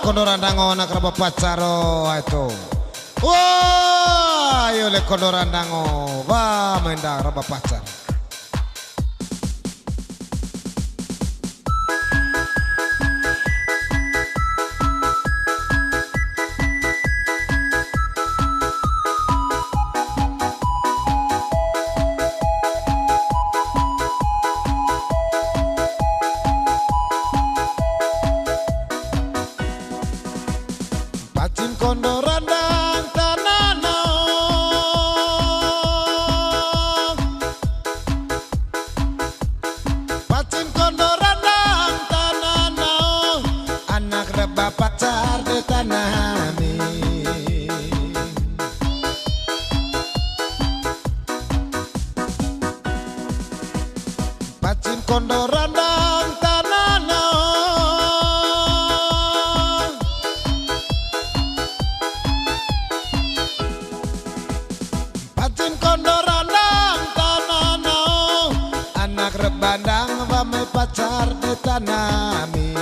kondo randango nak raba pacaro itu. Wah, ayo le kondo randango, wah mendang raba pacar. Pacim kondo randang tanana, pacim kondo randang tanana, anak reba pacar di tanah mi. Pacim kondo randang tanana, pacim kondo randang tanana, anak rebandang wame pacar di tanah mi.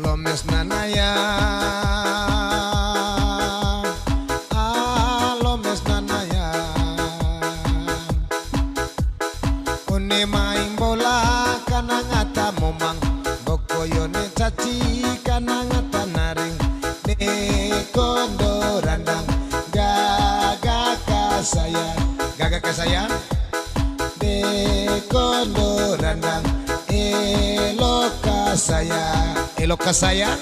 Lomes nanaya, lomes nanaya, une main bola kana ngata momang, bokoyone caci kana ngata naring, de kondo randang gagak ka saya, de kondo randang elok ka saya.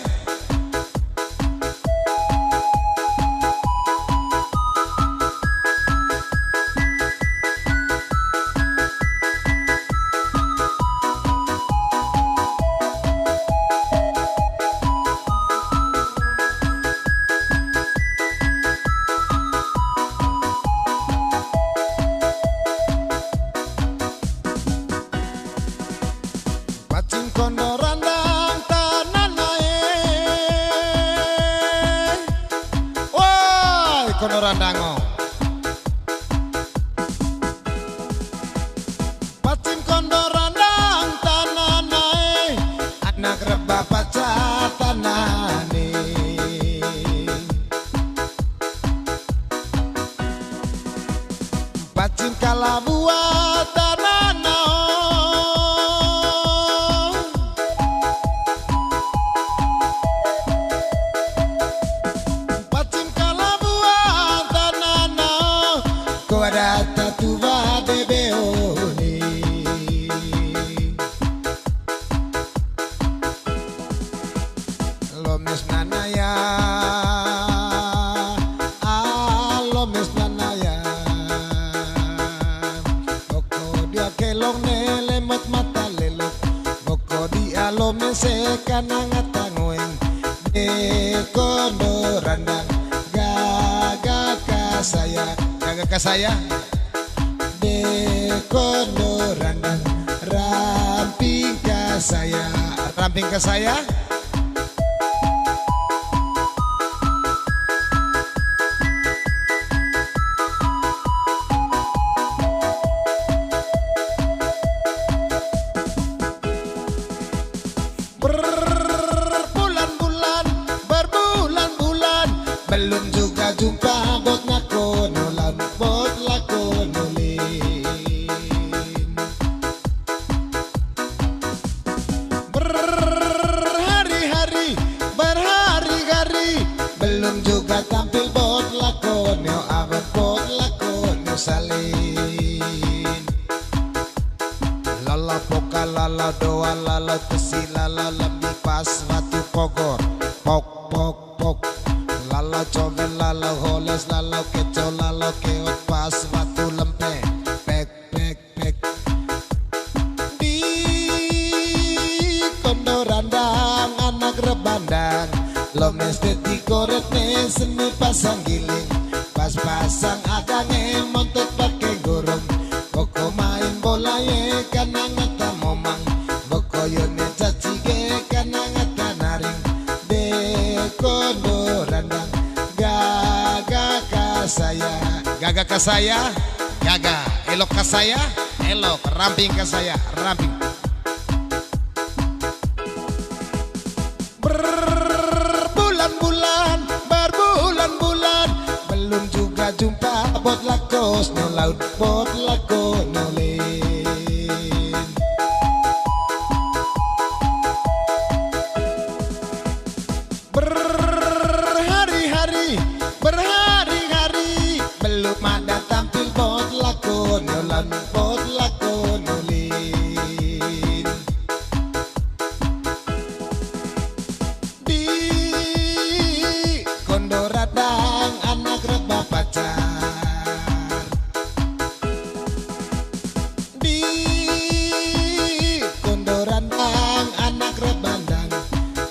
Pacim kondo randang tanana woi kondo randango. Pacim kondo randang tanana anak reba pacar tanane. Pacim kalabua tanana, pacim kalabua tanana, ko ada tatuva bebeoni. Lomes nanaya, lomes nanaya, boko dia kelong ne lemot mata lelok, boko dia lomes kana ngata ngoeng, de kondo randang gagak ka saya, de kondo randang ramping ka saya. Berbulan-bulan belum juga jumpa bot ngakonolan, bot lakonolin. Berhari-hari belum juga tampil bot lakonyo, abot bot lakonyo salin. Lala poka lala doa lala tesi lala lebih pas watu pogor pok pok pok, lala covel lala holes lala keco lala keot pas watu lempe pek pek pek. Di kondo randang anak rebandang, lomes deti koretne seni pasang giling, pas-pasang agange montot pakai gurung, boko main bola ye kana ngata momang, boko yone caci ge kana ngata naring, de kondo randang gagak ka saya, gagak elok ke saya, elok, ramping ke saya, ramping. Berbulan-bulan, berbulan-bulan, belum juga jumpa bot lakos no laut, bot lako no len. Berhari-hari, berhari-hari, belum ada tampil bot lako no laut, bot lako no len. Di Kondo Radang anak rebah pacar, di Kondo Radang anak rebandang,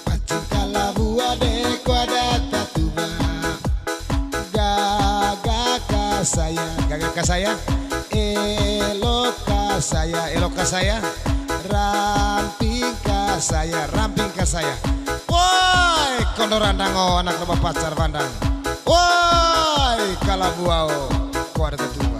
pacing kalabu ade kuada tatuba. Gagaka saya, gagaka saya, eloka saya, eloka saya, ramping ka saya, ramping ka saya. Woi, Kondo Radang oh anak rebah pacar bandang. Woi, kalabuao kuada tatuba.